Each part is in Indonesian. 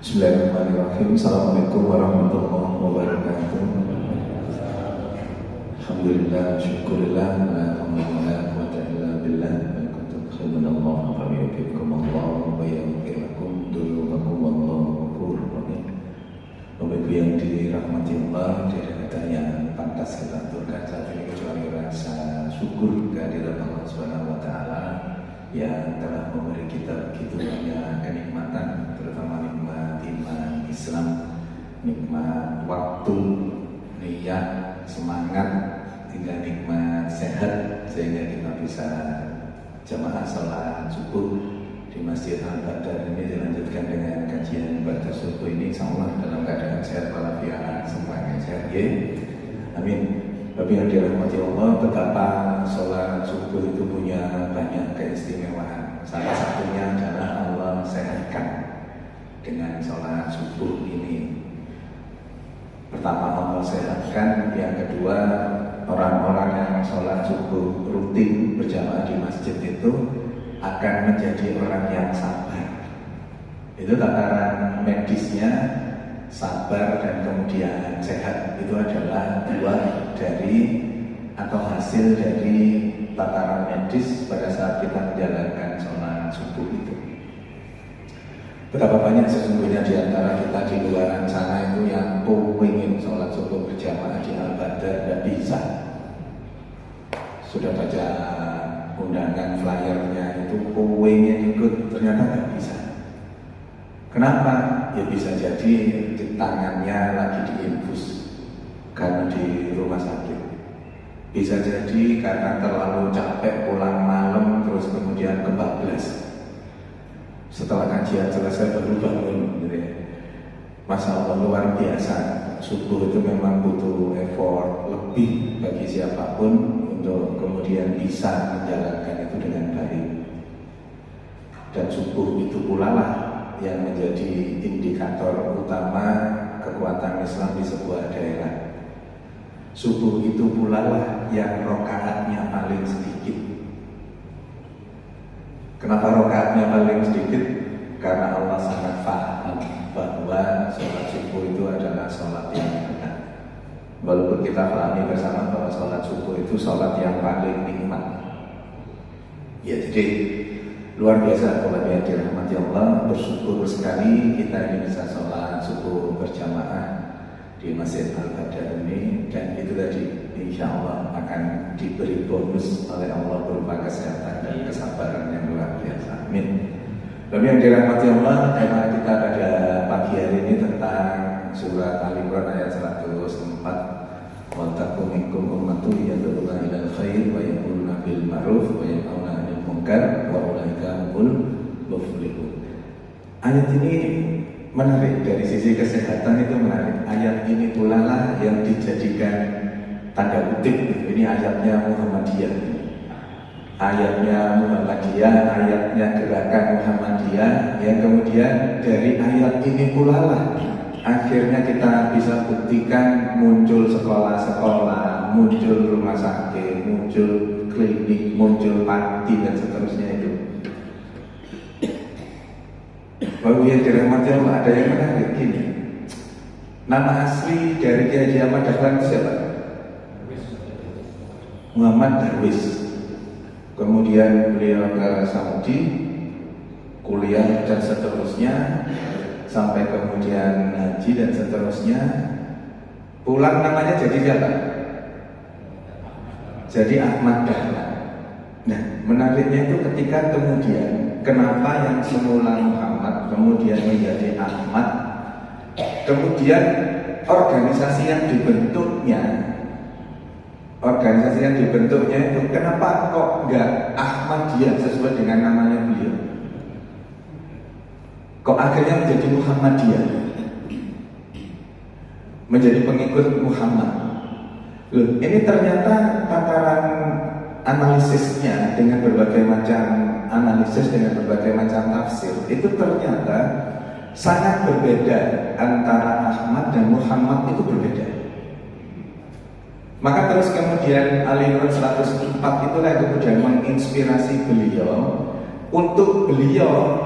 Bismillahirrahmanirrahim. Assalamualaikum warahmatullahi wabarakatuh. Alhamdulillah, syukurillah, alhamdulillah, wa ta'ala billah, wa kuntum khairanallah, wa yuhibbukum Allah, wa yaghfir lakum dzunubakum, wallahu ghafurur rahim. Bapak Ibu yang dirahmati Allah, tidak ada yang pantas kita aturkan saat ini kecuali rasa syukur kehadirat Allah Subhanahu wa taala yang telah memberi kita begitu banyak kenikmatan, terutama nikmat iman Islam, nikmat waktu, niat, semangat, hingga nikmat sehat, sehingga kita bisa jamaah salat subuh di Masjid Al-Badar ini dilanjutkan dengan kajian ibadah subuh ini, insyaallah dalam keadaan sehat walafiat, semuanya sehat ya. Amin. Tapi yang dirahmati Allah, betapa sholat subuh itu punya banyak keistimewaan. Salah satunya adalah Allah sehatkan dengan sholat subuh ini. Pertama Allah sehatkan, yang kedua orang-orang yang sholat subuh rutin berjamaah di masjid itu akan menjadi orang yang sabar. Itu tataran medisnya. Sabar dan kemudian sehat itu adalah buah dari atau hasil dari tataran medis pada saat kita menjalankan sholat subuh itu. Betapa banyak sesungguhnya di antara kita di luar sana itu yang ingin sholat subuh berjamaah di Al-Badar tidak bisa. Sudah baca undangan flyernya itu ingin ikut, ternyata tidak bisa. Kenapa? Ya bisa jadi di tangannya lagi diinfus karena di rumah sakit. Bisa jadi karena terlalu capek pulang malam terus kemudian kebablas. Setelah kajian selesai baru bangun gitu ya. Masya Allah luar biasa. Subuh itu memang butuh effort lebih bagi siapapun untuk kemudian bisa menjalankan itu dengan baik. Dan subuh itu pula lah yang menjadi indikator utama kekuatan Islam di sebuah daerah. Subuh itu pula lah yang rokaatnya paling sedikit. Kenapa rokaatnya paling sedikit? Karena Allah sangat paham bahwa sholat subuh itu adalah sholat yang benar. Walaupun kita pahami bersama bahwa sholat subuh itu sholat yang paling nikmat. Ya jadi luar biasa kalau yang dirahmati Allah, bersyukur sekali kita ini bisa sholat subuh berjamaah di Masjid Al-Badar ini, dan itu tadi insya Allah akan diberi bonus oleh Allah berupa kesehatan dan kesabaran yang luar biasa. Amin. Tapi yang dirahmati Allah, tema kita pada pagi hari ini tentang surat Al-Imran ayat 104. Wa takum minkum ummatun yad'una ilal khair wa ya'muruna bil ma'ruf wa yanhauna 'anil munkar wa ulaika humul muflihun. Ayat ini menarik dari sisi kesehatan, itu menarik. Ayat ini pula lah yang dijadikan tanda kutip. Ini ayatnya Muhammadiyah. Ayatnya Muhammadiyah, ayatnya gerakan Muhammadiyah, yang kemudian dari ayat ini pula lah akhirnya kita bisa buktikan muncul sekolah-sekolah, muncul rumah sakit, muncul klinik, muncul panti dan seterusnya itu. Baru yang dirahmati Allah, ada yang menarik gini. Nama asli dari Kiai Haji Ahmad Dahlan itu siapa? Muhammad Darwis. Kemudian beliau ke Saudi, kuliah dan seterusnya, sampai kemudian haji dan seterusnya. Pulang namanya jadi siapa? Jadi Ahmad Dahlan. Nah, menariknya itu ketika kemudian kenapa yang semula Muhammad kemudian menjadi Ahmad, kemudian organisasi yang dibentuknya itu kenapa kok enggak Ahmadiyah sesuai dengan namanya beliau? Kok akhirnya menjadi Muhammadiyah, menjadi pengikut Muhammad? Loh, ini ternyata tataran analisisnya dengan berbagai macam analisis, dengan berbagai macam tafsir, itu ternyata sangat berbeda. Antara Ahmad dan Muhammad itu berbeda. Maka terus kemudian Al-Imran 104 itulah yang kemudian menginspirasi beliau untuk beliau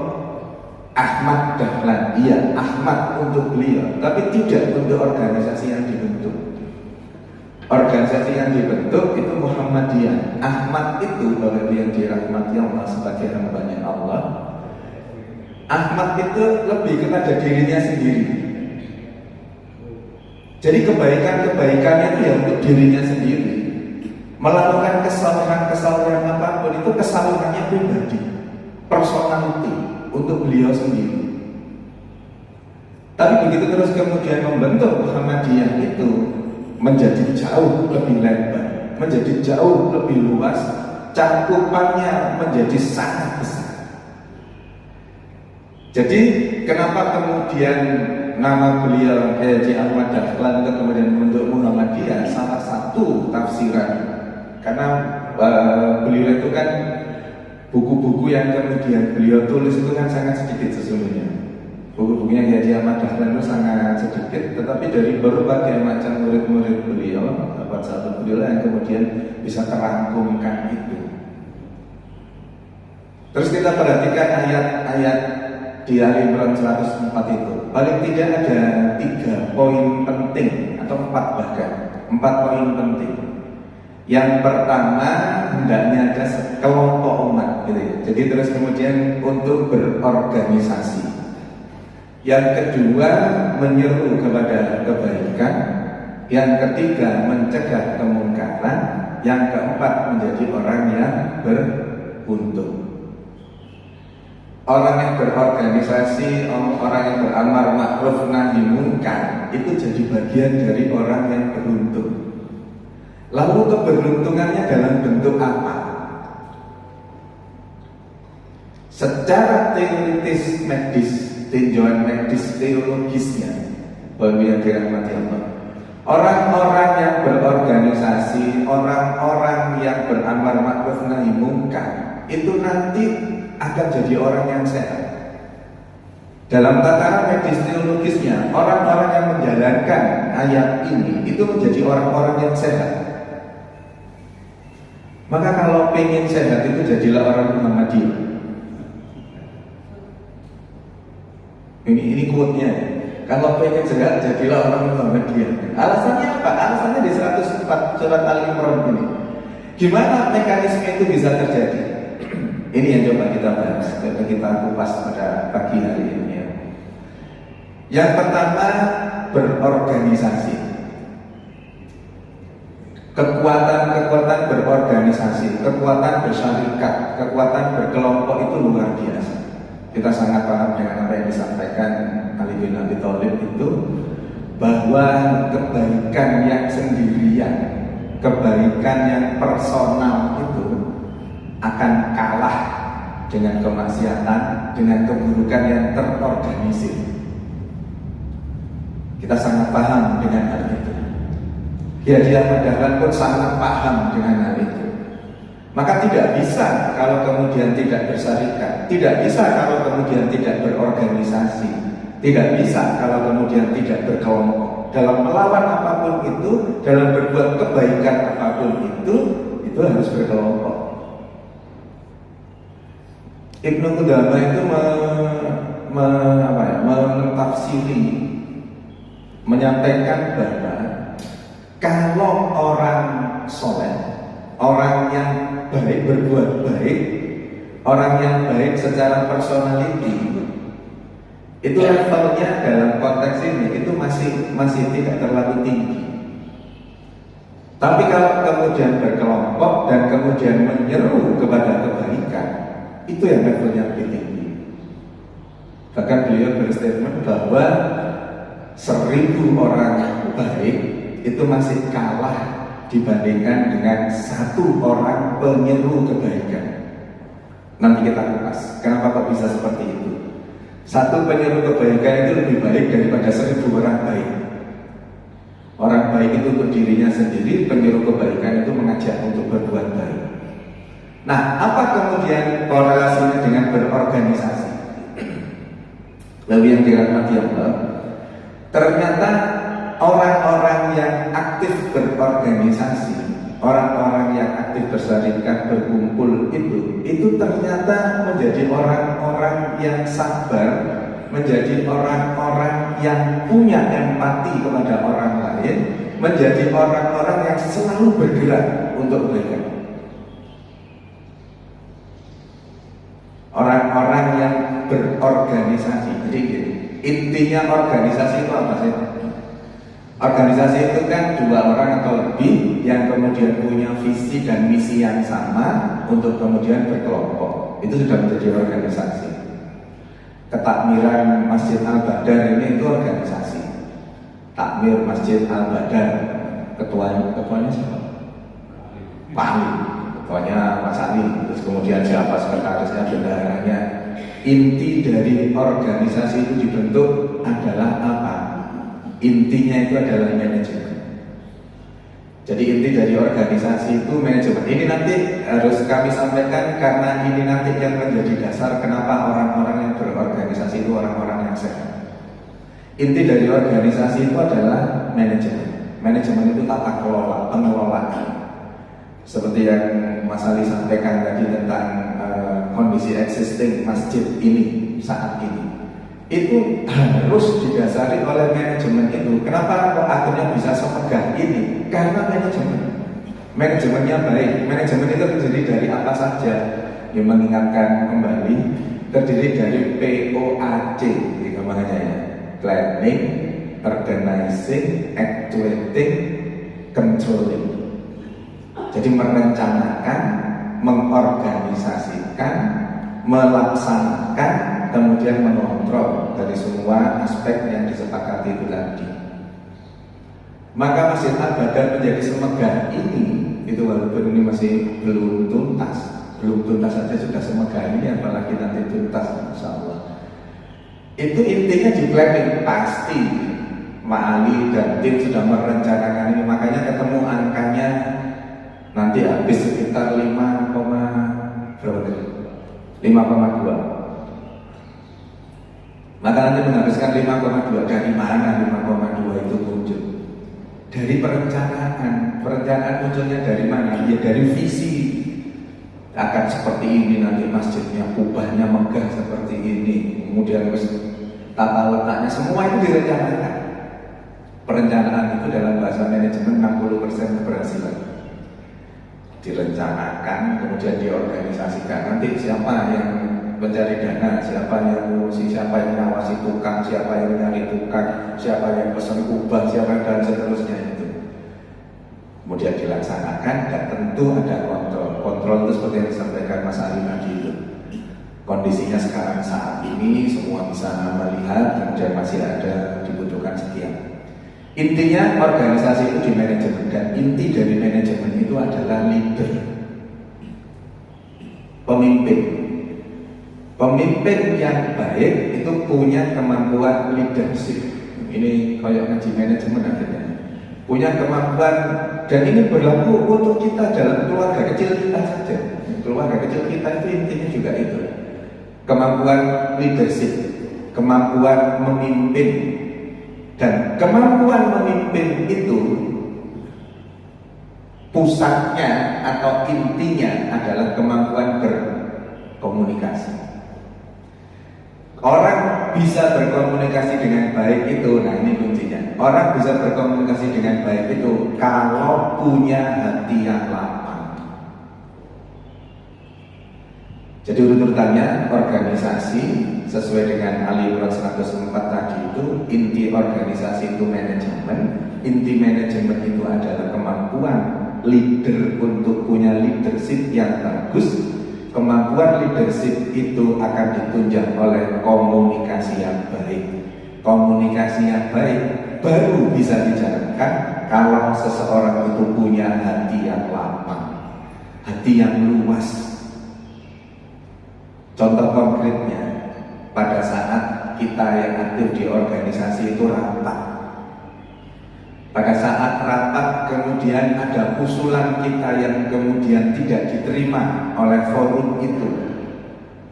Ahmad Dahlan, iya Ahmad untuk beliau, tapi tidak untuk organisasi yang dibentuk. Organisasi yang dibentuk itu Muhammadiyah. Ahmad itu Bapak yang dirahmati Allah sebagai hambanya Allah. Ahmad itu lebih kepada dirinya sendiri. Jadi kebaikan-kebaikannya itu ya untuk dirinya sendiri. Melakukan kesalahan apapun itu kesalahannya pribadi, personality untuk beliau sendiri. Tapi begitu terus kemudian membentuk Muhammadiyah itu menjadi jauh lebih lebar, menjadi jauh lebih luas, cakupannya menjadi sangat besar. Jadi kenapa kemudian nama beliau Haji Ahmad Dahlan itu kemudian membentuk Muhammadiyah? Salah satu tafsiran. Karena beliau itu kan buku-buku yang kemudian beliau tulis itu kan sangat sedikit sesungguhnya. Buku-bukunya Haji Ahmad Dahlan itu sangat sedikit, tetapi dari berbagai macam murid-murid beliau, sahabat satu beliau yang kemudian bisa terangkumkan itu. Terus kita perhatikan ayat-ayat di Ali Imran 104 itu. Paling tidak ada 3 poin penting atau 4 bahkan 4 poin penting. Yang pertama, hendaknya ada kelompok umat gitu ya. Jadi terus kemudian untuk berorganisasi. Yang kedua, menyeru kepada kebaikan. Yang ketiga, mencegah kemungkaran. Yang keempat, menjadi orang yang beruntung. Orang yang berorganisasi, orang yang beramar ma'ruf nahi munkar itu jadi bagian dari orang yang beruntung. Lalu keberuntungannya dalam bentuk apa? Secara teoritis medis, tinjauan medis teologisnya, bagi yang dirahmati Allah, orang-orang yang berorganisasi, orang-orang yang beramar ma'ruf nahi munkar itu nanti akan jadi orang yang sehat. Dalam tataran medis teologisnya, orang-orang yang menjalankan ayat ini itu menjadi orang-orang yang sehat. Maka kalau pengen sehat itu jadilah orang Muhammadiyah. Ini quote-nya. Kalau pengen sehat jadilah orang Muhammadiyah. Alasannya apa? Alasannya di 104 surat Al-Imran ini. Gimana mekanisme itu bisa terjadi? Ini yang coba kita bahas, coba kita kupas pada pagi hari ini ya. Yang pertama, berorganisasi. Kekuatan-kekuatan berorganisasi, kekuatan bersyarikat, kekuatan berkelompok itu luar biasa. Kita sangat paham dengan apa yang disampaikan Ali bin Abi Thalib itu, bahwa kebaikan yang sendirian, kebaikan yang personal itu akan kalah dengan kemaksiatan, dengan keburukan yang terorganisir. Kita sangat paham dengan hal itu. Haji Ahmad Dahlan pun sangat paham dengan hal itu. Maka tidak bisa kalau kemudian tidak bersyarikat, tidak bisa kalau kemudian tidak berorganisasi, tidak bisa kalau kemudian tidak berkelompok. Dalam melawan apapun itu, dalam berbuat kebaikan apapun itu harus berkelompok. Ibnu Qudamah itu mentafsiri, menyampaikan bahwa kalau orang soleh, orang yang baik, berbuat baik, orang yang baik secara personality, itu levelnya dalam konteks ini itu masih tidak terlalu tinggi. Tapi kalau kemudian berkelompok dan kemudian menyeru kepada kebaikan, itu yang levelnya lebih tinggi. Bahkan beliau berstatement bahwa 1000 orang baik itu masih kalah dibandingkan dengan 1 orang penyeru kebaikan. Nanti kita kupas kenapa kok bisa seperti itu. 1 penyeru kebaikan itu lebih baik daripada 1000 orang baik. Orang baik itu untuk dirinya sendiri, penyeru kebaikan itu mengajak untuk berbuat baik. Nah, apa kemudian korelasinya dengan berorganisasi? Lalu yang dirahmati Allah, ternyata orang-orang yang aktif berorganisasi, orang-orang yang aktif aktif berserikat berkumpul itu ternyata menjadi orang-orang yang sabar, menjadi orang-orang yang punya empati kepada orang lain, menjadi orang-orang yang selalu bergerak untuk kebaikan. Orang-orang yang berorganisasi. Jadi gini, intinya organisasi itu apa sih? Organisasi itu kan dua orang atau lebih yang kemudian punya visi dan misi yang sama untuk kemudian berkelompok. Itu sudah menjadi organisasi. Ketakmiran Masjid Al-Badar ini itu organisasi. Takmir Masjid Al-Badar, ketuanya siapa? Pak Ali, ketuanya Mas Ali. Terus kemudian siapa sekretarisnya, bendaharanya. Inti dari organisasi itu dibentuk adalah apa? Intinya itu adalah manajemen. Jadi inti dari organisasi itu manajemen. Ini nanti harus kami sampaikan karena ini nanti yang menjadi dasar kenapa orang-orang yang berorganisasi itu orang-orang yang sehat. Inti dari organisasi itu adalah manajemen. Manajemen itu tata kelola, pengelolaan. Seperti yang Mas Ali sampaikan tadi tentang kondisi existing masjid ini saat ini. Itu harus didasari oleh manajemen itu. Kenapa kok akhirnya bisa semegah ini? Karena manajemennya baik. Manajemen itu terdiri dari apa saja? Yang mengingatkan kembali, terdiri dari POAC, gitu makanya ya. Planning, organizing, actuating, controlling. Jadi merencanakan, mengorganisasikan, melaksanakan, kemudian mengontrol dari semua aspek yang disepakati itu tadi. Maka Masjid Al-Badar menjadi semegah ini, itu walaupun ini masih belum tuntas saja sudah semegah ini, apalagi nanti tuntas, insya Allah. Itu intinya di planning, pasti Mak Ali dan tim sudah merencanakan ini, makanya ketemu angkanya nanti habis sekitar 5,2. Maka nanti menghabiskan 5,2. Dari mana 5,2 itu muncul? Dari perencanaan. Perencanaan munculnya dari mana? Ya dari visi. Akan seperti ini nanti masjidnya, kubahnya megah seperti ini. Kemudian tata letaknya, semua itu direncanakan. Perencanaan itu dalam bahasa manajemen 60% keberhasilan. Direncanakan, kemudian diorganisasikan. Nanti siapa yang mencari dana, siapa yang ngurusi, siapa yang mengawasi tukang, siapa yang mencari tukang, siapa yang pesan kubah, siapa dan seterusnya itu. Kemudian dilaksanakan dan tentu ada kontrol. Kontrol itu seperti yang disampaikan Mas Ali tadi itu. Kondisinya sekarang saat ini semua bisa melihat, kemudian masih ada dibutuhkan sekian. Intinya organisasi itu di manajemen, dan inti dari manajemen itu adalah leader, pemimpin. Pemimpin yang baik itu punya kemampuan leadership. Ini kayak ngaji manajemen akhirnya. Punya kemampuan, dan ini berlaku untuk kita dalam keluarga kecil kita saja. Keluarga kecil kita itu intinya juga itu. Kemampuan leadership, kemampuan memimpin. Dan kemampuan memimpin itu pusatnya atau intinya adalah kemampuan berkomunikasi. Orang bisa berkomunikasi dengan baik itu, nah ini kuncinya. Orang bisa berkomunikasi dengan baik itu kalau punya hati yang lapang. Jadi urut-urutannya organisasi sesuai dengan Ali Imran 104 tadi itu, inti organisasi itu manajemen, inti manajemen itu adalah kemampuan leader untuk punya leadership yang bagus. Kemampuan leadership itu akan ditunjang oleh komunikasi yang baik. Komunikasi yang baik baru bisa dijalankan kalau seseorang itu punya hati yang lapang, hati yang luas. Contoh konkretnya, pada saat kita yang aktif di organisasi itu rapat. Pada saat rapat kemudian ada usulan kita yang kemudian tidak diterima oleh forum itu.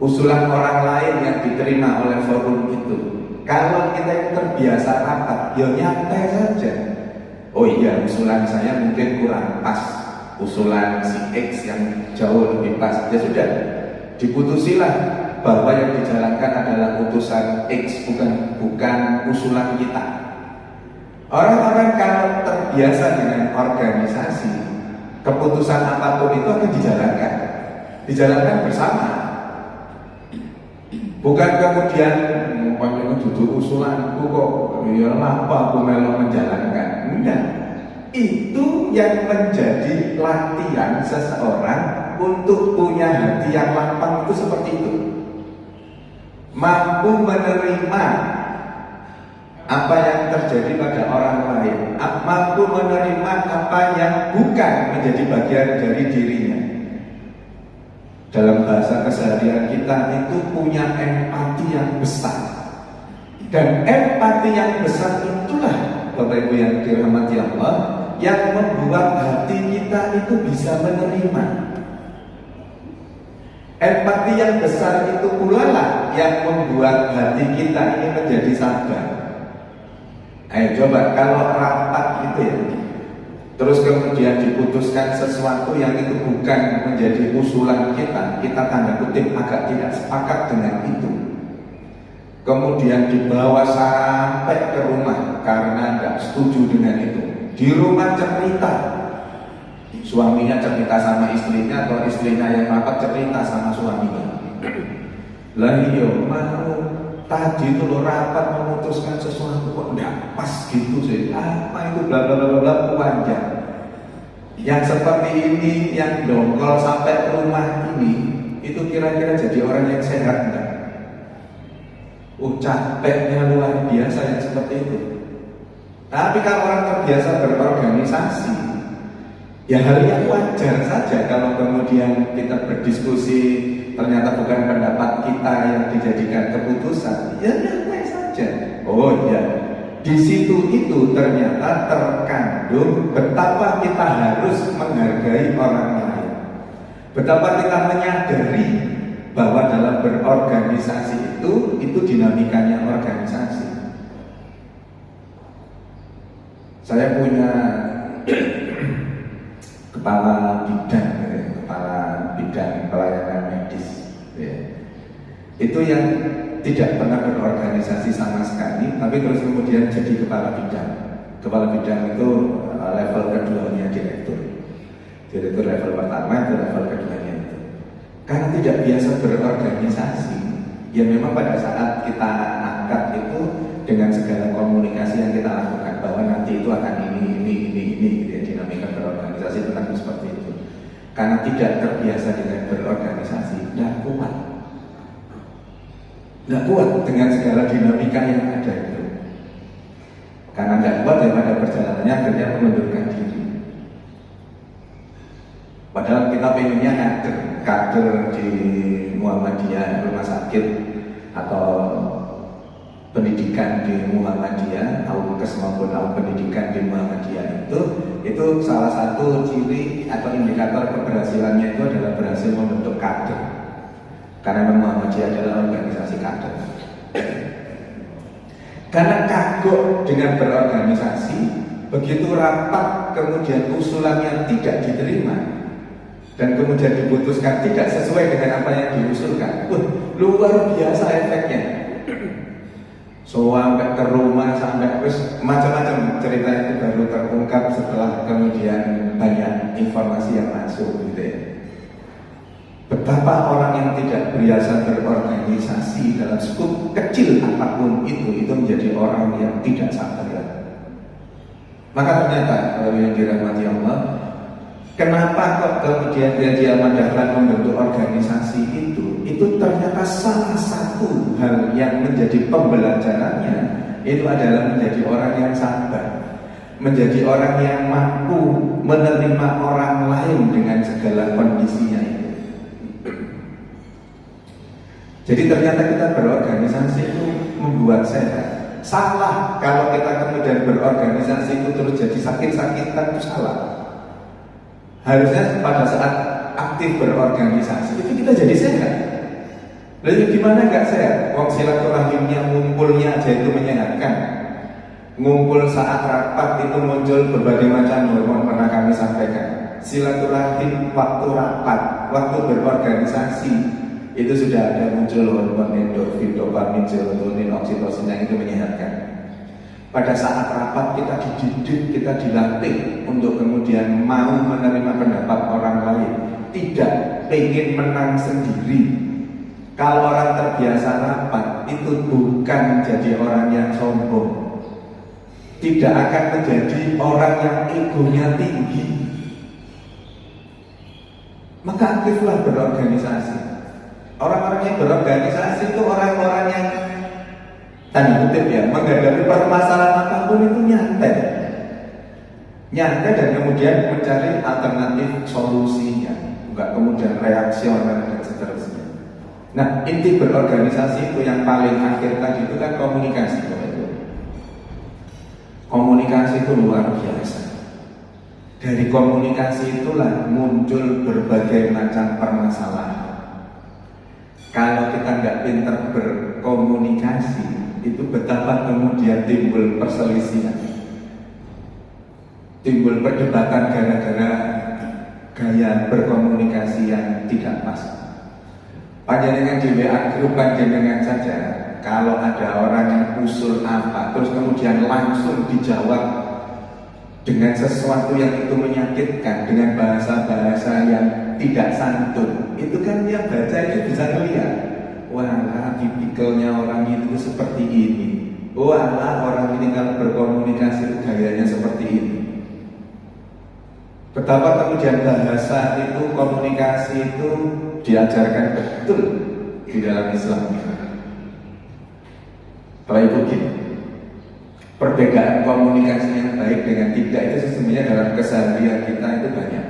Usulan orang lain yang diterima oleh forum itu. Kalau kita itu terbiasa rapat, ya nyantai saja. Oh iya, usulan saya mungkin kurang pas. usulan si X yang jauh lebih pas, ya sudah, diputusilah bahwa yang dijalankan adalah putusan X, bukan usulan kita. Orang-orang kalau terbiasa dengan organisasi, keputusan apapun itu akan dijalankan bersama. Bukan kemudian itu duduk usulanku kok, ya apa aku melo menjalankan. Enggak. Itu yang menjadi latihan seseorang untuk punya hati yang lapang itu seperti itu. Mampu menerima apa yang terjadi pada orang lain, mampu menerima apa yang bukan menjadi bagian dari dirinya. Dalam bahasa keseharian kita itu punya empati yang besar. Dan empati yang besar itulah, Bapak Ibu yang dirahmati Allah, yang membuat hati kita itu bisa menerima. Empati yang besar itu pula lah yang membuat hati kita ini menjadi sabar. Ayo coba kalau rapat gitu ya, terus kemudian diputuskan sesuatu yang itu bukan menjadi usulan kita tanda kutip agak tidak sepakat dengan itu, kemudian dibawa sampai ke rumah karena nggak setuju dengan itu. Di rumah cerita, suaminya cerita sama istrinya, atau istrinya yang rapat cerita sama suaminya. Lah iya, mau tadi itu lo rapat memutuskan sesuatu kok nggak pas gitu sih. Apa itu bla bla bla bla panjang. Yang seperti ini, yang dongkol sampai rumah ini, itu kira-kira jadi orang yang sehat enggak? Capeknya luar biasa yang seperti itu. Tapi kalau orang terbiasa berorganisasi, ya hal yang wajar saja kalau kemudian kita berdiskusi ternyata bukan pendapat kita yang dijadikan keputusan, ya nyantai saja. Oh ya, di situ itu ternyata terkandung betapa kita harus menghargai orang lain, betapa kita menyadari bahwa dalam berorganisasi itu dinamikanya organisasi. Saya punya kepala bidang pelayanan medis, ya. Itu yang tidak pernah berorganisasi sama sekali, tapi terus kemudian jadi kepala bidang. Kepala bidang itu level keduanya direktur level pertama itu level keduanya itu. Karena tidak biasa berorganisasi, ya memang pada saat kita angkat itu dengan segala komunikasi yang kita lakukan bahwa nanti itu akan ini gitu ya, dinamika berorganisasi tentang seperti itu. Karena tidak terbiasa dengan berorganisasi, nggak kuat dengan segala dinamika yang ada itu. Karena nggak kuat daripada perjalanannya akhirnya mengundurkan diri. Padahal kita pengennya kader di Muhammadiyah, rumah sakit atau pendidikan di Muhammadiyah, Aukes maupun pendidikan di Muhammadiyah itu salah satu ciri atau indikator keberhasilannya itu adalah berhasil membentuk kader. Karena Muhammadiyah adalah organisasi kader. Karena kagok dengan berorganisasi, begitu rapat kemudian usulannya tidak diterima dan kemudian diputuskan tidak sesuai dengan apa yang diusulkan, luar biasa efeknya. Sampai ke rumah, sampai terus macam-macam cerita itu baru terungkap setelah kemudian banyak informasi yang masuk gitu ya. Betapa orang yang tidak biasa berorganisasi dalam skup kecil apapun itu menjadi orang yang tidak sabar. Maka ternyata kalau yang dirahmati Allah, kenapa kok kemudian dia mendaftar membentuk organisasi itu ternyata salah satu hal yang menjadi pembelajarannya itu adalah menjadi orang yang sabar, menjadi orang yang mampu menerima orang lain dengan segala kondisinya itu. Jadi ternyata kita berorganisasi itu membuat sehat. Salah kalau kita kemudian berorganisasi itu terus jadi sakit-sakitan, itu salah. Harusnya pada saat aktif berorganisasi itu kita jadi sehat. Lalu gimana nggak sehat? Wong silaturahimnya ngumpulnya aja itu menyehatkan. Ngumpul saat rapat itu muncul berbagai macam hormon, pernah kami sampaikan. silaturahim waktu rapat, waktu berorganisasi, itu sudah ada muncul hormon endorfin, dopamin, serotonin, oksitosin yang itu menyehatkan. Pada saat rapat kita dididik, kita dilatih untuk kemudian mau menerima pendapat orang lain, tidak pengen menang sendiri. Kalau orang terbiasa rapat, itu bukan menjadi orang yang sombong, tidak akan menjadi orang yang egonya tinggi. Maka aktiflah berorganisasi. Orang-orang yang berorganisasi itu orang-orang yang tanda kutip ya, menghadapi permasalahan apapun itu nyantai dan kemudian mencari alternatif solusinya, enggak kemudian reaksioner dan seterusnya. Nah, inti berorganisasi itu yang paling akhir tadi itu kan komunikasi. Komunikasi itu luar biasa. Dari komunikasi itulah muncul berbagai macam permasalahan. Kalau kita nggak pintar berkomunikasi, itu betapa kemudian timbul perselisihan, timbul perdebatan gara-gara gaya berkomunikasi yang tidak pas. Panjenengan di WA grup panjenengan saja, kalau ada orang yang usul apa, terus kemudian langsung dijawab dengan sesuatu yang itu menyakitkan, dengan bahasa-bahasa yang tidak santun, itu kan yang baca itu bisa melihat, wah tipikalnya orang itu seperti ini, wah orang ini kalau berkomunikasi itu gayanya seperti ini. Betapa kemudian bahasa itu, komunikasi itu diajarkan betul di dalam Islam. Kalau itu gini, perbedaan komunikasi yang baik dengan tidak itu sesungguhnya dalam keseharian kita itu banyak.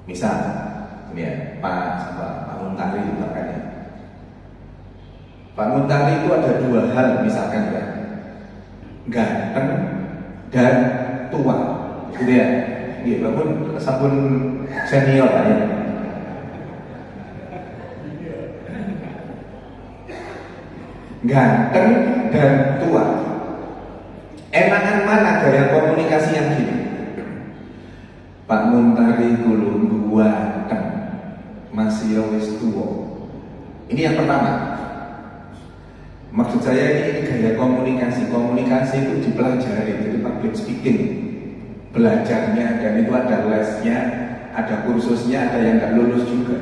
Misal, ini ya, Pak Muntari makanya. Pak Muntari itu ada dua hal misalkan ya, ganteng dan tua, gitu ya. Gitu, walaupun sabun senior lah ya. Ganteng dan tua. Enakan mana gaya komunikasi yang gini? Pak Muntari kulung ganteng, masih wis tua. Ini yang pertama. Maksud saya ini gaya komunikasi. Komunikasi itu dipelajari, jadi public speaking. Belajarnya, dan itu ada lesnya, ada kursusnya, ada yang nggak lulus juga.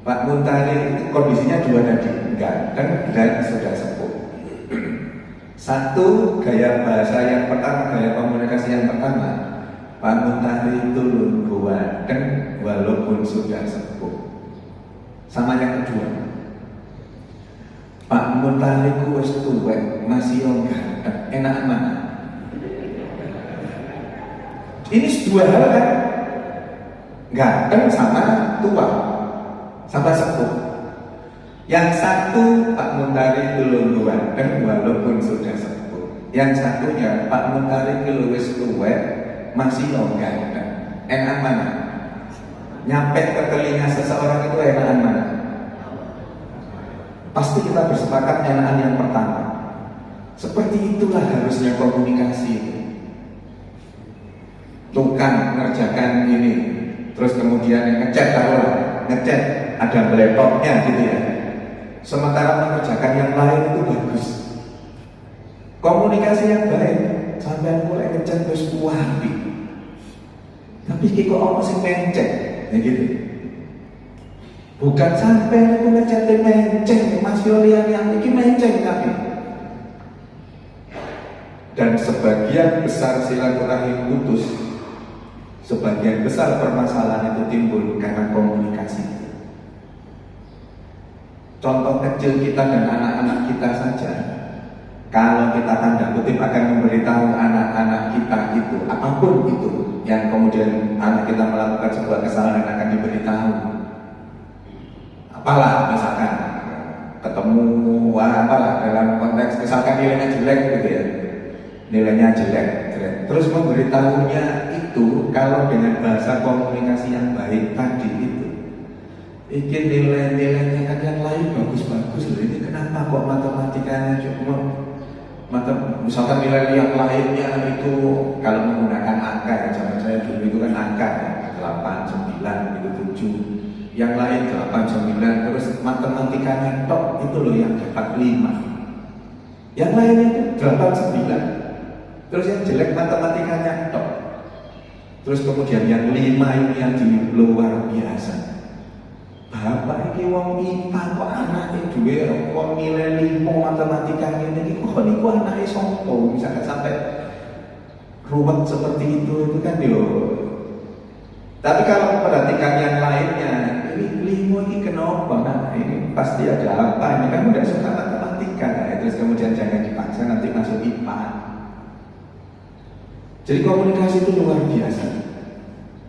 Pak Muntari itu kondisinya dua tadi, ganteng dan sudah sepuh. Satu, gaya bahasa yang pertama, gaya komunikasi yang pertama, Pak Muntari itu ganteng walaupun sudah sepuh. Sama yang kedua, Pak Muntari ku wis tuwek masih ganteng, enak mana? Ini dua hal kan, ganteng sama tua, sama sepuh. Yang satu Pak Muntari itu ganteng walaupun sudah sepuh. Yang satunya Pak Muntari itu wis tuwek masih ganteng. Enak mana? Nyampe ke telinga seseorang itu enakan mana? Pasti kita bersepakat enakan yang pertama. Seperti itulah harusnya komunikasi itu. Tukang mengerjakan ini, terus kemudian ngechat, taruhlah ngechat ada laptopnya gitu ya. Sementara mengerjakan yang lain itu bagus. Komunikasi yang baik, sampai mulai ngechat terus kuapi. Tapi kiko apa sih mencet, ya gitu. Bukan sampai aku ngechat menceng, Mas Yolian yang ini menceng tapi. Dan sebagian besar silaturahim putus. Sebagian besar permasalahan itu timbul karena komunikasi. Contoh kecil kita dan anak-anak kita saja. Kalau kita tanda kutip akan memberitahu anak-anak kita itu, apapun itu, yang kemudian anak kita melakukan sebuah kesalahan akan diberitahu. Apalah misalkan ketemu, apalah dalam konteks misalkan nilainya jelek gitu ya. Nilainya jelek. Terus memberitahunya itu kalau dengan bahasa komunikasi yang baik tadi itu, ini nilainya kan yang lain bagus-bagus loh. Ini kenapa kok matematikanya cuma misalkan nilai yang lainnya itu kalau menggunakan angka yang lain 8, 9, terus matematikanya top itu loh yang dapat 5. Yang lainnya itu 8, 9. Terus yang jelek matematikanya top. Terus kemudian yang 5 ini yang di luar biasa. Bapak ini wong IPA kok anaknya duwe kok nilai 5 matematikanya ini kok niku anaknya sombong misalkan sampai ruwet seperti itu kan yo. Tapi kalau perhatikan yang lainnya, ini 5 ini kenapa? Nah, ini pasti ada apa? Ini kan udah suka matematika, nah, terus kemudian jangan dipaksa nanti masuk IPA. Jadi komunikasi itu luar biasa.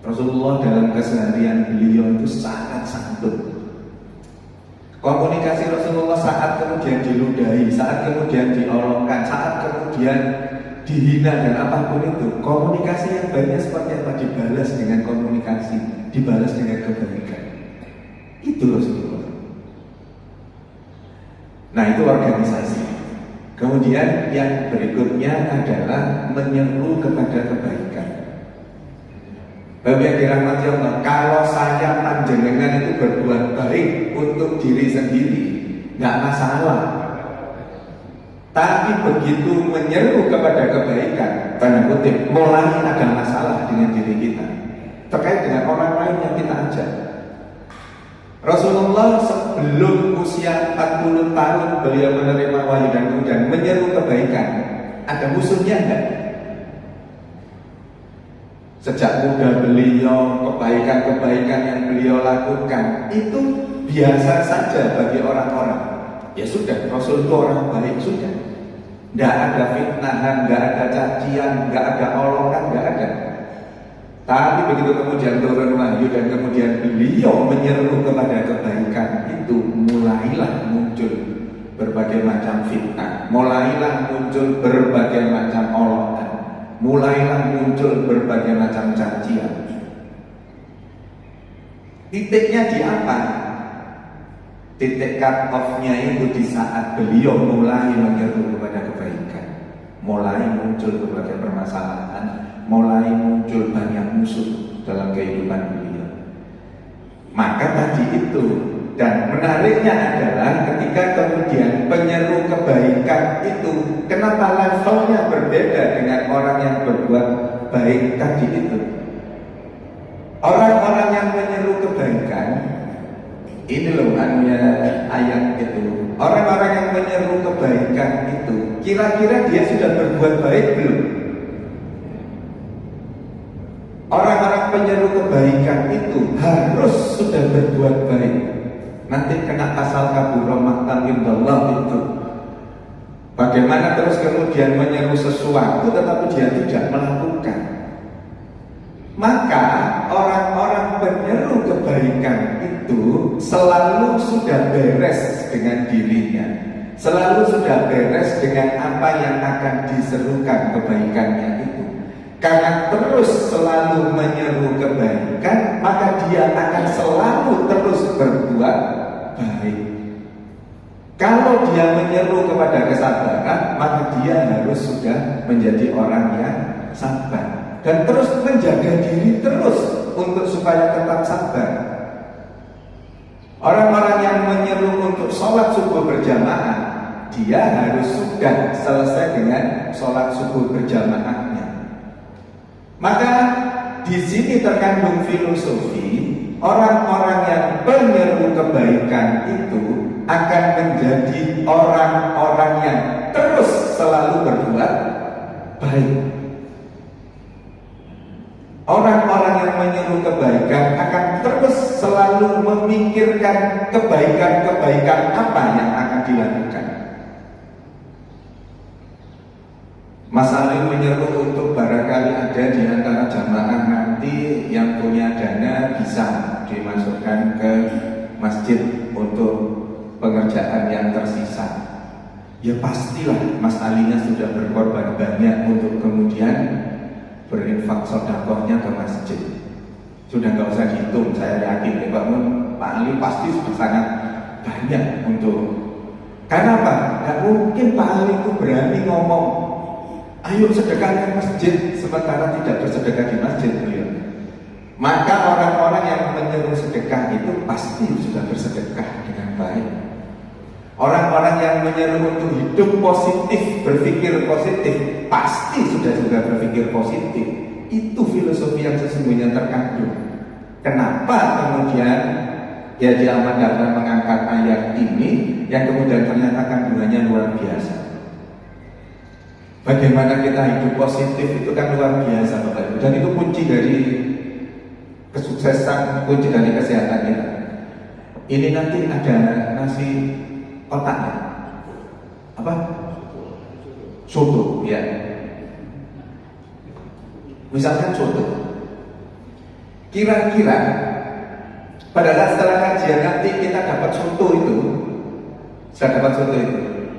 Rasulullah dalam keseharian beliau itu sangat santun. Komunikasi Rasulullah saat kemudian diludahi, saat kemudian diolongkan, saat kemudian dihina dan apapun itu, komunikasi yang baiknya seperti apa? Dibalas dengan komunikasi, dibalas dengan kebaikan. Itu Rasulullah. Nah, itu organisasi. Kemudian yang berikutnya adalah menyeru kepada kebaikan. Bapak yang dirahmati Allah, kalau saya panjenengan itu berbuat baik untuk diri sendiri, nggak masalah. Tapi begitu menyeru kepada kebaikan, tanda kutip, mulai ada masalah dengan diri kita, terkait dengan orang lain yang kita ajak. Rasulullah sebelum usia 40 tahun beliau menerima wahyu dan kemudian menyeru kebaikan. Ada musuhnya enggak? Sejak muda beliau, kebaikan-kebaikan yang beliau lakukan itu biasa saja bagi orang-orang. Ya sudah, Rasul itu orang baik sudah. Tidak ada fitnahan, tidak ada cacian, tidak ada olongan, tidak ada. Tapi begitu kemudian turun wahyu dan kemudian beliau menyeru kepada kebaikan, itu mulailah muncul berbagai macam fitnah, mulailah muncul berbagai macam olongan, mulailah muncul berbagai macam cacian. Titiknya di apa? Titik cut off-nya itu di saat beliau mulai menyeru kepada kebaikan, mulai muncul berbagai permasalahan, mulai muncul banyak musuh dalam kehidupan beliau. Maka tadi itu, dan menariknya adalah ketika kemudian penyeru kebaikan itu, kenapa levelnya berbeda dengan orang yang berbuat baik tadi itu? Orang-orang yang menyeru kebaikan, ini loh anunya ayat itu. Orang-orang yang menyeru kebaikan itu, kira-kira dia sudah berbuat baik belum? Orang-orang penyeru kebaikan itu harus sudah berbuat baik. Nanti kena pasal kabur maqtam indallah itu. Bagaimana terus kemudian menyeru sesuatu tetapi dia tidak melakukan. Maka orang-orang penyeru kebaikan itu selalu sudah beres dengan dirinya, selalu sudah beres dengan apa yang akan diserukan kebaikannya itu. Karena terus selalu menyeru kebaikan, maka dia akan selalu terus berbuat baik. Kalau dia menyeru kepada kesabaran, maka dia harus sudah menjadi orang yang sabar dan terus menjaga diri terus untuk supaya tetap sabar. Orang-orang yang menyeru untuk sholat subuh berjamaah, dia harus sudah selesai dengan sholat subuh berjamaahnya. Maka di sini terkandung filosofi, orang-orang yang penyeru kebaikan itu akan menjadi orang-orang yang terus selalu berbuat baik. Orang-orang yang menyeru kebaikan akan terus selalu memikirkan kebaikan-kebaikan apa yang akan dilakukan. Mas Ali menyeru untuk barangkali ada di antara jamaah nanti yang punya dana bisa dimasukkan ke masjid untuk pengerjaan yang tersisa. Ya pastilah Mas Alinya sudah berkorban banyak untuk kemudian berinfak sedekahnya ke masjid. Sudah nggak usah dihitung, saya yakin Pak Ali pasti sudah sangat banyak untuk. Karena apa? Nggak mungkin Pak Ali itu berani ngomong, ayo sedekah ke masjid, sementara tidak bersedekah di masjid beliau. Maka orang-orang orang-orang yang menyuruh sedekah itu pasti sudah bersedekah dengan baik. Orang-orang yang menyuruh untuk hidup positif, berpikir positif, pasti sudah juga berpikir positif. Itu filosofi yang sesungguhnya terkandung. Kenapa kemudian Haji Ahmad Dahlan mengangkat ayat ini yang kemudian ternyata kandungannya luar biasa. Bagaimana kita hidup positif itu kan luar biasa Bapak Ibu. Dan itu kunci dari kesuksesan, kunci dari kesehatan kita. Ini nanti ada nasi kotaknya. Apa? Soto, ya. Misalkan soto. Kira-kira pada saat setelah kajian nanti kita dapat soto itu,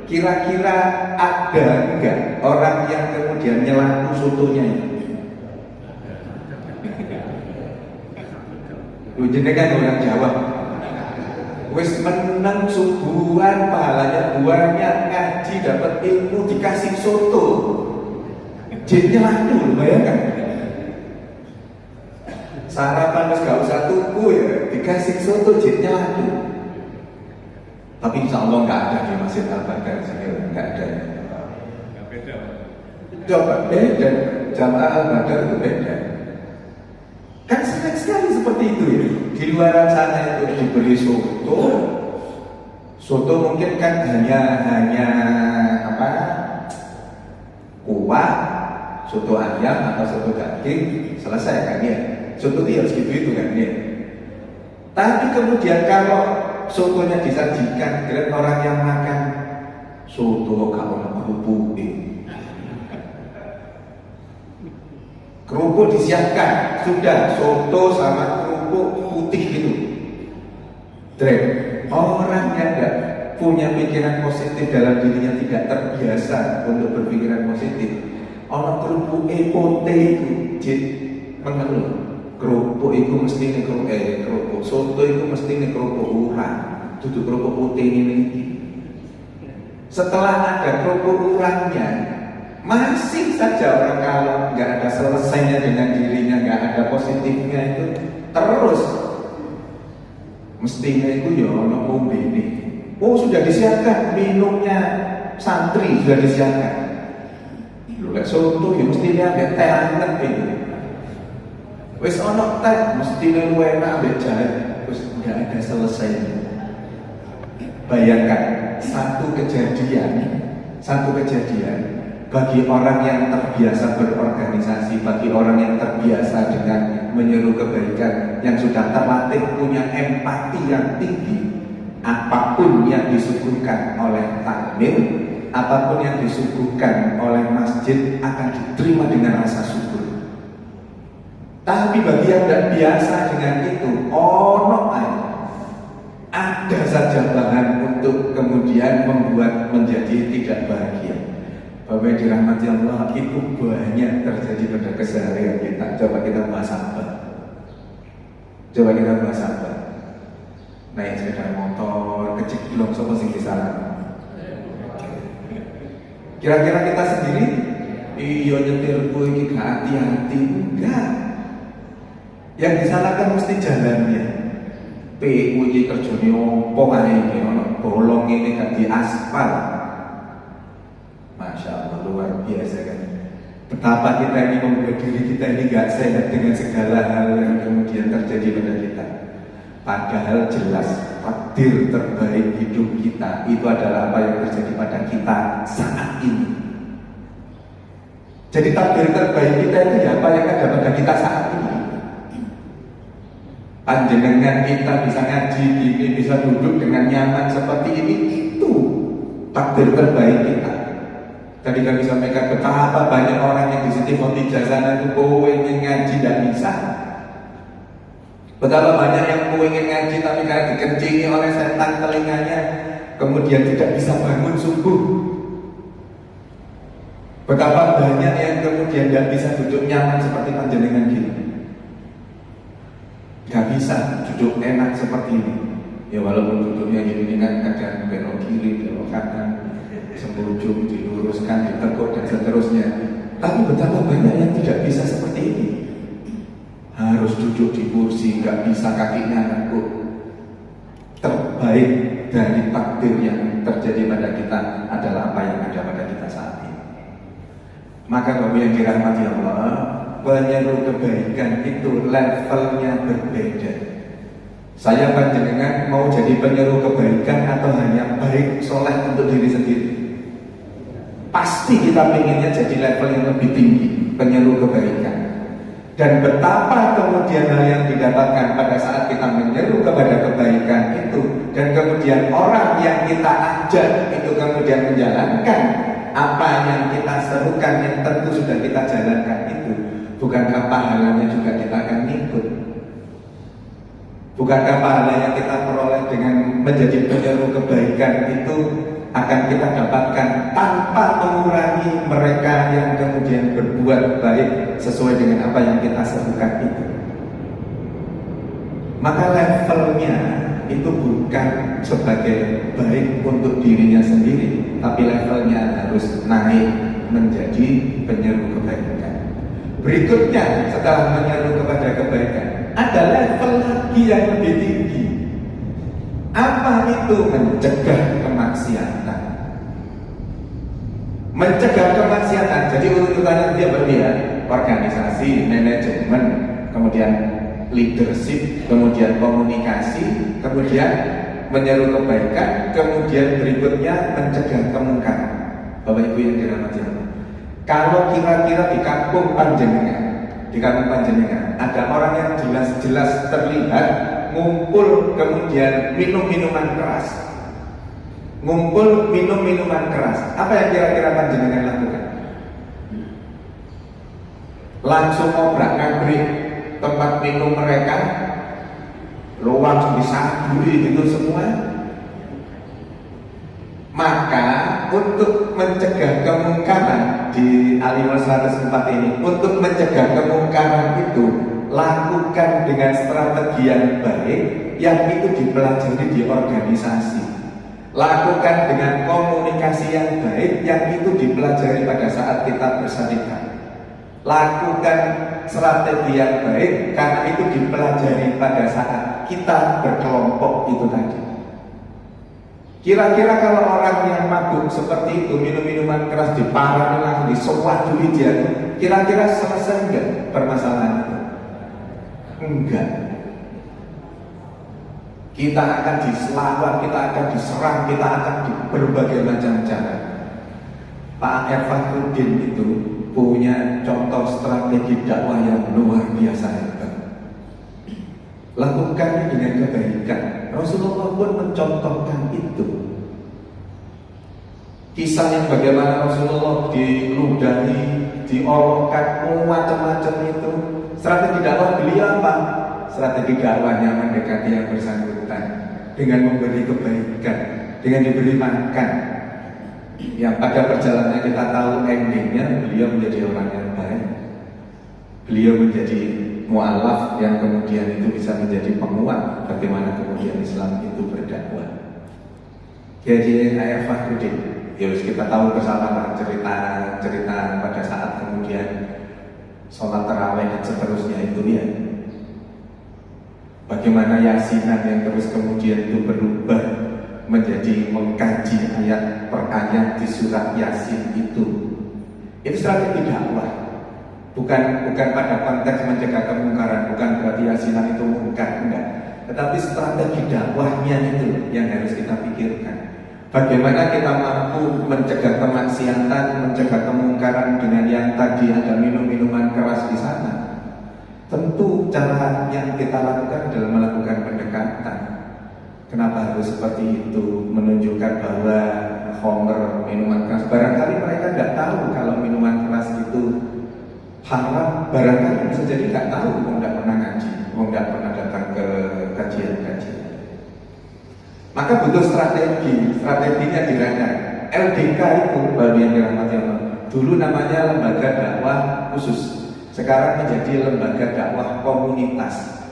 kira-kira ada enggak orang yang kemudian nyelaku sotonya itu? Lu jenengan orang Jawa, wis menang subuhan pahalanya banyak, ngaji dapat ilmu dikasih soto, jadi nyelaku, bayangkan. Sarapan wis gak usah tuku ya, dikasih soto jadi nyelaku. Tapi insya Allah nggak ada di Masjid Al-Badar sini, nggak ada. Coba beda, jamaah Al-Badar itu beda. Kan sering sekali seperti itu ya. Di luar sana itu diberi soto, soto mungkin kan hanya apa? Kuah, soto ayam atau soto daging, selesai kan ya. Soto itu harus gitu kan ya. Tapi kemudian kalau sotonya disajikan dengan orang yang makan soto kalau kerupuk, kerupuk disiapkan sudah soto sama kerupuk putih gitu. Orang yang nggak punya pikiran positif dalam dirinya, tidak terbiasa untuk berpikiran positif, orang kerupuk pote itu mengeluh. Kerupuk itu mesti nih kerupuk soto itu mesti nih kerupuk urang, duduk kerupuk putih ini. Setelah ada kerupuk urangnya, masih saja orang kalau nggak ada selesainya dengan dirinya, nggak ada positifnya itu terus mestinya itu ya ono ngombe ini. Oh sudah disiapkan minumnya, santri sudah disiapkan. Lu lek soto ya mestinya ada teh anget ini. Wis ono teh mesti lu enak ambek jahe, terus enggak ada selesainya. Bayangkan satu kejadian bagi orang yang terbiasa berorganisasi, bagi orang yang terbiasa dengan menyeru kebaikan, yang sudah terlatih punya empati yang tinggi, apapun yang disuguhkan oleh takmir, apapun yang disuguhkan oleh masjid akan diterima dengan rasa syukur. Tapi bagi yang tidak biasa dengan itu, ada saja bahan untuk kemudian membuat menjadi tidak bahagia. Bapak dirahmati Allah, itu banyak terjadi pada keseharian kita. Coba kita bahas apa? Naik sepeda motor, keceklok, sama sing disalah. Kira-kira kita sendiri, iya nyetir gue ini gak hati-hati, enggak. Yang disalahkan mesti jalannya. PU ini kerjanya opo ae ono bolong ini kan di aspal. Masya Allah, luar biasa kan. Betapa kita ini membuat diri kita ini gak sehat dengan segala hal yang kemudian terjadi pada kita. Padahal jelas takdir terbaik hidup kita itu adalah apa yang terjadi pada kita saat ini. Jadi takdir terbaik kita itu ya apa yang ada pada kita saat ini. Panjenengan kita bisa ngaji gini, bisa duduk dengan nyaman seperti ini, itu takdir terbaik kita. Tadi kami sampaikan betapa banyak orang yang di sini di sana itu ingin ngaji tidak bisa. Betapa banyak yang ingin ngaji tapi karena dikencingi oleh setan telinganya, kemudian tidak bisa bangun subuh. Betapa banyak yang kemudian tidak bisa duduk nyaman seperti panjenengan gini. Gak bisa duduk enak seperti ini. Ya walaupun duduknya gini kan kadang belok kiri, belok kanan, sembujung, diluruskan, ditekuk dan seterusnya. Tapi betapa banyak yang tidak bisa seperti ini. Harus harus duduk di kursi, nggak bisa kakinya nengkuk. Terbaik dari takdir yang terjadi pada kita adalah apa yang ada pada kita saat ini. Maka Bapak yang dirahmati Allah, penyeru kebaikan itu levelnya berbeda. Saya panjenengan mau jadi penyeru kebaikan atau hanya baik soleh untuk diri sendiri? Pasti kita pengennya jadi level yang lebih tinggi, penyeru kebaikan. Dan betapa kemudian hal yang didapatkan pada saat kita menyeru kepada kebaikan itu, dan kemudian orang yang kita ajak itu kemudian menjalankan apa yang kita serukan, yang tentu sudah kita jalankan itu, bukankah pahalanya juga kita akan ikut? Bukankah pahala yang kita peroleh dengan menjadi penyeru kebaikan itu akan kita dapatkan tanpa mengurangi mereka yang kemudian berbuat baik sesuai dengan apa yang kita serukan itu? Maka levelnya itu bukan sebagai baik untuk dirinya sendiri, tapi levelnya harus naik menjadi penyeru kebaikan. Berikutnya setelah menyeru kepada kebaikan, ada level lagi yang lebih tinggi. Apa itu? Mencegah kemaksiatan. Mencegah kemaksiatan. Jadi urutannya dia berbeda. Organisasi, manajemen, kemudian leadership, kemudian komunikasi, kemudian menyeru kebaikan, kemudian berikutnya mencegah kemungkaran. Bapak Ibu yang dirahmati Allah, kalau kira-kira di kampung panjenengan, ada orang yang jelas-jelas terlihat ngumpul kemudian minum minuman keras, apa yang kira-kira panjenengan lakukan? Langsung obrak-abrik tempat minum mereka, langsung disaburi gitu semua. Maka untuk mencegah kemungkaran di Al-Iman 104 ini, untuk mencegah kemungkaran itu, lakukan dengan strategi yang baik yang itu dipelajari di organisasi. Lakukan dengan komunikasi yang baik yang itu dipelajari pada saat kita berserikat. Lakukan strategi yang baik karena itu dipelajari pada saat kita berkelompok itu tadi. Kira-kira kalau orang yang mabuk seperti itu, minum minuman keras, diparani langsung, disewadui dia, kira-kira selesai enggak permasalahan itu? Enggak. Kita akan diselawat, kita akan diserang, kita akan di berbagai macam cara. Pak Erfahrudin itu punya contoh strategi dakwah yang luar biasa hebat. Lakukannya dengan kebaikan. Rasulullah pun mencontohkan itu. Kisah yang bagaimana Rasulullah diludahi, diolokkan, macam-macam itu. Strategi dakwah beliau apa? Strategi dakwahnya mendekati yang bersangkutan dengan memberi kebaikan, dengan diberi makan. Yang pada perjalanannya kita tahu endingnya beliau menjadi orang yang baik. Beliau menjadi mu'alaf yang kemudian itu bisa menjadi penguat bagaimana kemudian Islam itu berdakwah. Jadi ayat Fahrudin, ya kita tahu bersama cerita pada saat kemudian sholat tarawih dan seterusnya itu ya. Bagaimana yasinan yang terus kemudian itu berubah menjadi mengkaji ayat per ayat di surat Yasin itu. Itu strategi dakwah. Bukan pada konteks mencegah kemungkaran, bukan berarti yasinan itu mungkar, enggak. Tetapi strategi dakwahnya itu yang harus kita pikirkan. Bagaimana kita mampu mencegah kemaksiatan, mencegah kemungkaran dengan yang tadi ada minum-minuman keras di sana. Tentu cara yang kita lakukan adalah melakukan pendekatan. Kenapa harus seperti itu? Menunjukkan bahwa khamr, minuman keras, barangkali mereka tidak tahu kalau minuman keras itu haram, barangkali bisa jadi nggak tahu, nggak pernah ngaji, nggak pernah datang ke kajian-kajian. Maka butuh strateginya dirancang. LDK itu, bagi yang dirahmati Allah, dulu namanya lembaga dakwah khusus, sekarang menjadi lembaga dakwah komunitas.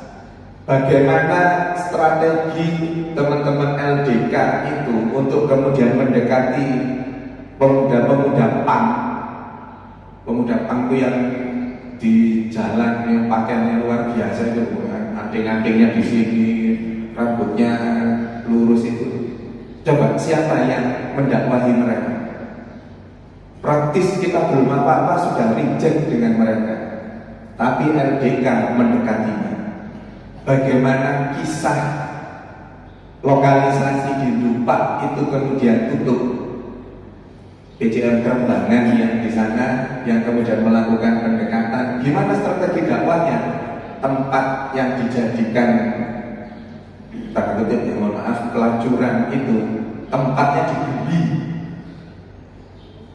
Bagaimana strategi teman-teman LDK itu untuk kemudian mendekati pemuda-pemuda PAM. Pemuda PAM itu yang di jalan yang pakaiannya luar biasa biasa itu anting-antingnya di sini, rambutnya lurus itu. Coba siapa yang mendakwahi mereka? Praktis kita belum apa-apa sudah reject dengan mereka. Tapi LDK mendekatinya. Bagaimana kisah lokalisasi di Dupak itu kemudian tutup. PJM Kembangan yang di sana yang kemudian melakukan pendekatan, gimana strategi dakwahnya? Tempat yang dijadikan tanda kutip ya, mohon maaf, pelacuran itu tempatnya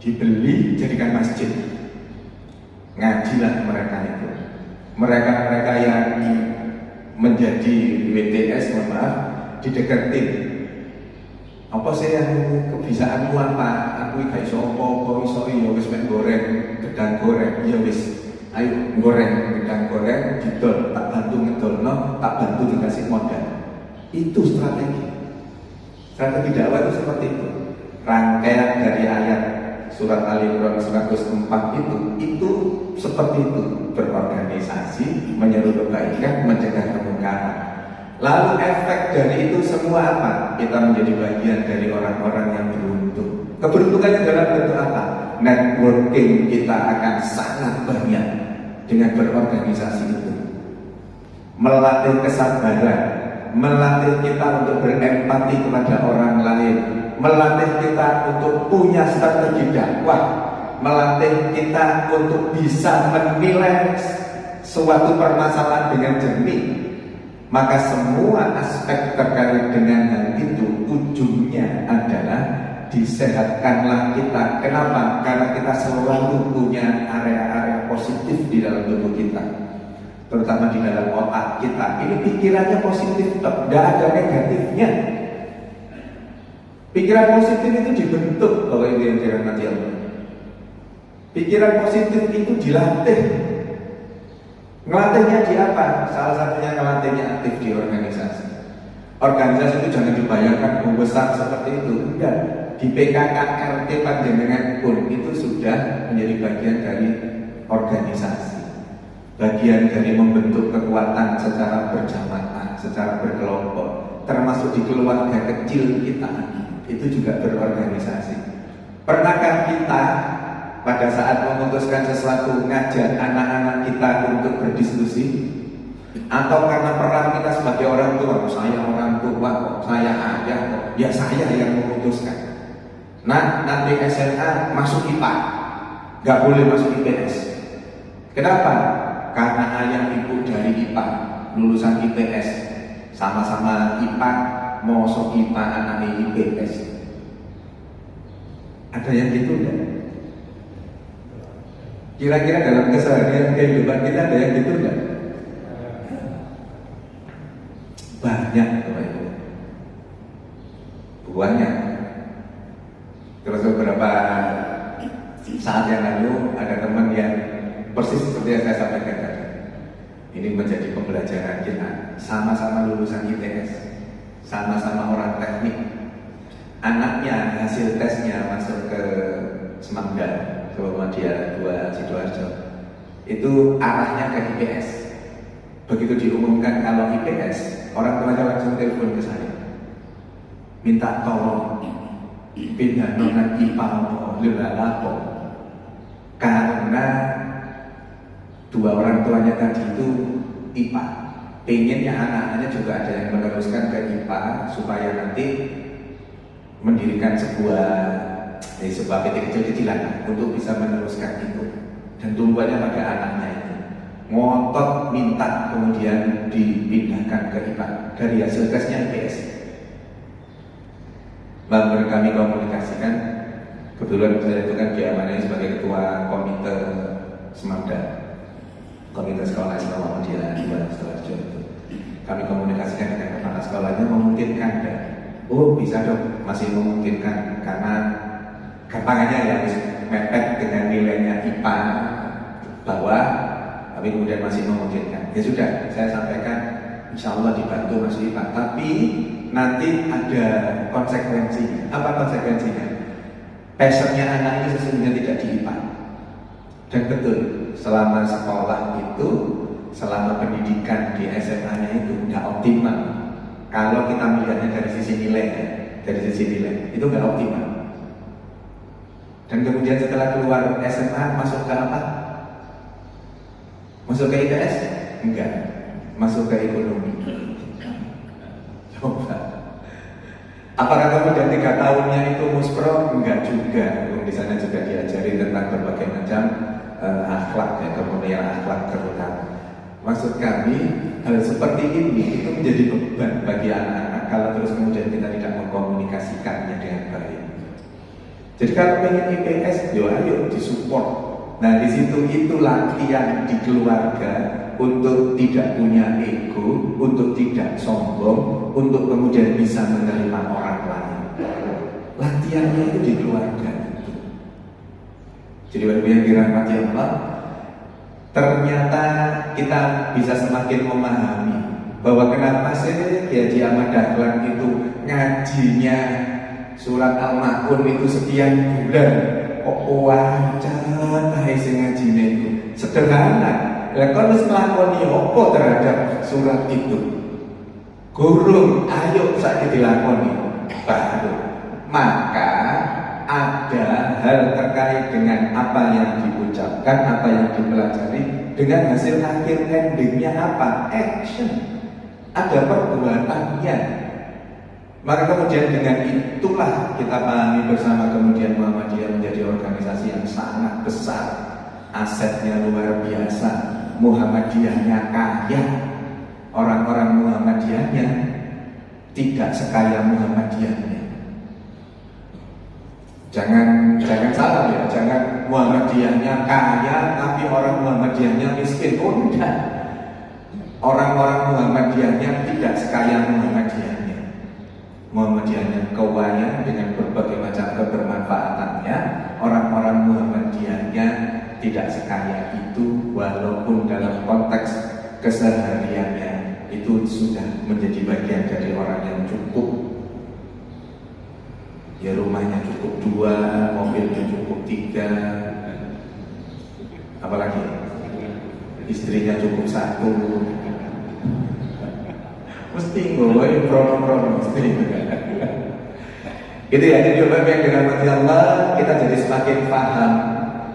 dibeli jadikan masjid. Ngajilah mereka itu. Mereka yang menjadi WTS, mohon maaf, dideketin. Apa sih yang kebisaanmu apa? Aku gak iso apa-apa, iso ya wis mek goreng, gedang goreng, ya wis. Ayo goreng, gedang goreng, didol, tak bantu ngedolno, tak bantu dikasih modal. Itu strategi. Strategi dakwah itu seperti itu. Rangkaian dari ayat surat Al-Imran 104 itu seperti itu, berorganisasi, menyeru kebaikan, mencegah kemungkaran. Lalu efek dari itu semua apa? Kita menjadi bagian dari orang-orang yang beruntung. Keberuntungannya dalam bentuk apa? Networking kita akan sangat banyak dengan berorganisasi itu. Melatih kesabaran, melatih kita untuk berempati kepada orang lain, melatih kita untuk punya strategi dakwah, melatih kita untuk bisa menilai suatu permasalahan dengan jernih. Maka semua aspek terkait dengan hal itu ujungnya adalah disehatkanlah kita. Kenapa? Karena kita selalu punya area-area positif di dalam tubuh kita, terutama di dalam otak kita. Ini pikirannya positif, tidak ada negatifnya. Pikiran positif itu dibentuk kalau itu yang dirahmati Allah. Pikiran positif itu dilatih. Ngelatihnya di apa? Salah satunya ngelatihnya aktif di organisasi. Organisasi itu jangan dibayangkan membesar seperti itu. Enggak. Di PKK RT Panjenengan pun itu sudah menjadi bagian dari organisasi, bagian dari membentuk kekuatan secara berjamaah, secara berkelompok, termasuk di keluarga kecil kita itu juga berorganisasi. Pernahkah kita pada saat memutuskan sesuatu ngajak anak-anak kita untuk berdiskusi? Atau karena peran kita sebagai orang tua, saya orang tua kok, saya ayah kok, ya saya yang memutuskan. Nah, nanti SMA masuk IPA, gak boleh masuk IPS. Kenapa? Karena ayah ibu dari IPA, lulusan IPS, sama-sama IPA, mau masuk IPA anak IPS. Ada yang gitu enggak? Kira-kira dalam keseharian kehidupan kita ada yang gitu enggak? Banyak, Bapak Ibu. Banyak. Terus beberapa saat yang lalu ada teman yang persis seperti yang saya sampaikan tadi. Ini menjadi pembelajaran kita. Sama-sama lulusan ITS, sama-sama orang teknik. Anaknya hasil tesnya masuk ke Semangga, Muhammadiyah 2 Sidoarjo, itu arahnya ke IPS. Begitu diumumkan kalau IPS, orang tuanya langsung telepon ke saya, minta tolong pindah nona IPA apa? Karena dua orang tuanya tadi itu IPA, pengennya anak-anaknya juga ada yang meneruskan ke IPA supaya nanti mendirikan sebuah PT kecil-kecilan untuk bisa meneruskan itu, dan tumpuannya pada anaknya itu ngotot minta kemudian dipindahkan ke IPA dari hasil tesnya IPS. Lalu kami komunikasikan, kebetulan saya itu kan diamanai sebagai ketua komite Semangga, komite sekolah Islam Muhammadiyah 2 Sidoarjo itu. Kami komunikasikan dengan kepala sekolahnya, memungkinkan enggak? Oh bisa dong, masih memungkinkan karena gampangannya ya mepet dengan nilainya IPA bawah, tapi kemudian masih memungkinkan. Ya sudah, saya sampaikan insya Allah dibantu masuk IPA, tapi nanti ada konsekuensinya. Apa konsekuensinya? Passionnya anak ini sesungguhnya tidak di IPA. Dan betul, selama sekolah itu selama pendidikan di SMA-nya itu nggak optimal. Kalau kita melihatnya dari sisi nilai, itu nggak optimal. Dan kemudian setelah keluar SMA masuk ke apa? Masuk ke ITS? Enggak. Masuk ke ekonomi. Coba. Apakah kemudian 3 tahunnya itu muspro? Enggak juga. Di sana juga diajari tentang berbagai macam akhlak ya, kemudian akhlak terutama. Maksud kami, hal seperti ini itu menjadi beban bagi anak-anak kalau terus kemudian kita tidak mengkomunikasikannya dengan baik. Jadi kalau pengen IPS, yo ayo disupport. Nah di situ itu latihan di keluarga untuk tidak punya ego, untuk tidak sombong, untuk kemudian bisa menerima orang lain. Latihannya itu di keluarga. Jadi bagi yang dirahmati Allah, ternyata kita bisa semakin memahami bahwa kenapa sih Haji Ahmad Dahlan itu ngajinya surat Al-Ma'un itu sekian bulan kok wancah sing ngajine itu sederhana. Lah kon wis nglakoni apa terhadap surat itu? Gurung, ayo saiki dilakoni. Baru maka ada hal terkait dengan apa yang diucapkan, apa yang dipelajari, dengan hasil akhir endingnya apa? Action. Ada perbuatannya. Maka kemudian dengan itulah kita pahami bersama kemudian Muhammadiyah menjadi organisasi yang sangat besar, asetnya luar biasa, Muhammadiyahnya kaya, orang-orang Muhammadiyahnya tidak sekaya Muhammadiyahnya. Jangan salah ya, jangan Muhammadiyahnya kaya tapi orang Muhammadiyahnya miskin. Oh tidak, orang-orang Muhammadiyahnya tidak sekaya Muhammadiyahnya. Muhammadiyahnya kaya dengan berbagai macam kebermanfaatannya. Orang-orang Muhammadiyahnya tidak sekaya itu, walaupun dalam konteks kesehariannya itu sudah menjadi bagian dari orang yang cukup. Ya rumahnya cukup 2, mobilnya cukup 3, apalagi istrinya cukup 1. Mesti gue prono mesti. Gitu ya, jadi Bapak yang dirahmati Allah, kita jadi semakin paham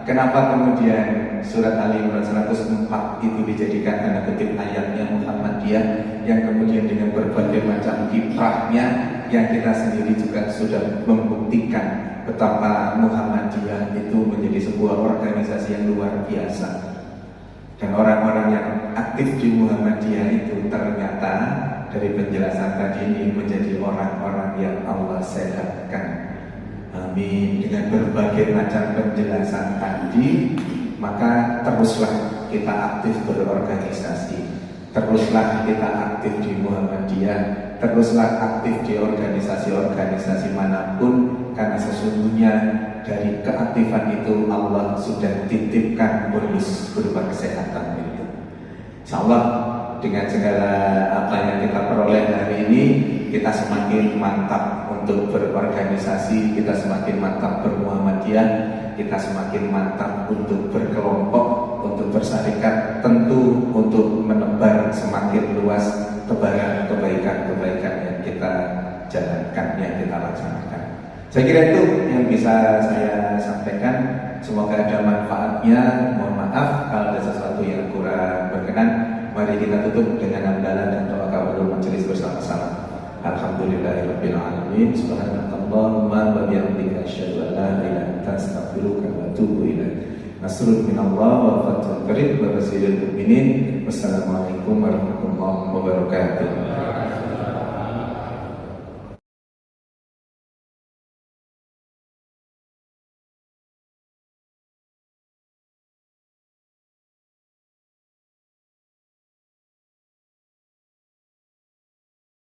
kenapa kemudian surat Ali Imran 104 itu dijadikan tanda kutip ayatnya Muhammadiyah, yang kemudian dengan berbagai macam kiprahnya yang kita sendiri juga sudah membuktikan betapa Muhammadiyah itu menjadi sebuah organisasi yang luar biasa. Dan orang-orang yang aktif di Muhammadiyah itu ternyata dari penjelasan tadi ini menjadi orang-orang yang Allah sehatkan. Amin. Dengan berbagai macam penjelasan tadi, maka teruslah kita aktif berorganisasi, teruslah kita aktif di Muhammadiyah, teruslah aktif di organisasi-organisasi manapun, karena sesungguhnya dari keaktifan itu Allah sudah titipkan bonus berupa kesehatan itu. Insyaallah dengan segala apa yang kita peroleh hari ini, kita semakin mantap untuk berorganisasi, kita semakin mantap bermuhammadiyah, kita semakin mantap untuk berkelompok, untuk bersarikat, tentu untuk menebar semakin luas tebaran kebaikan-kebaikan yang kita jalankan, yang kita laksanakan. Saya kira itu yang bisa saya sampaikan. Semoga ada manfaatnya. Mohon maaf kalau ada sesuatu yang kurang berkenan. Mari kita tutup dengan hamdalah dan doa kafaratul majelis bersama-sama. Alhamdulillahirabbil alamin. Subhanakallahumma wa bihamdika asyhadu an la ilaha illa anta astaghfiruka wa atubu ilaik. Nasrun minallah wa fathun qarib wa basirul mu'minin. Wassalamualaikum warahmatullahi wabarakatuh.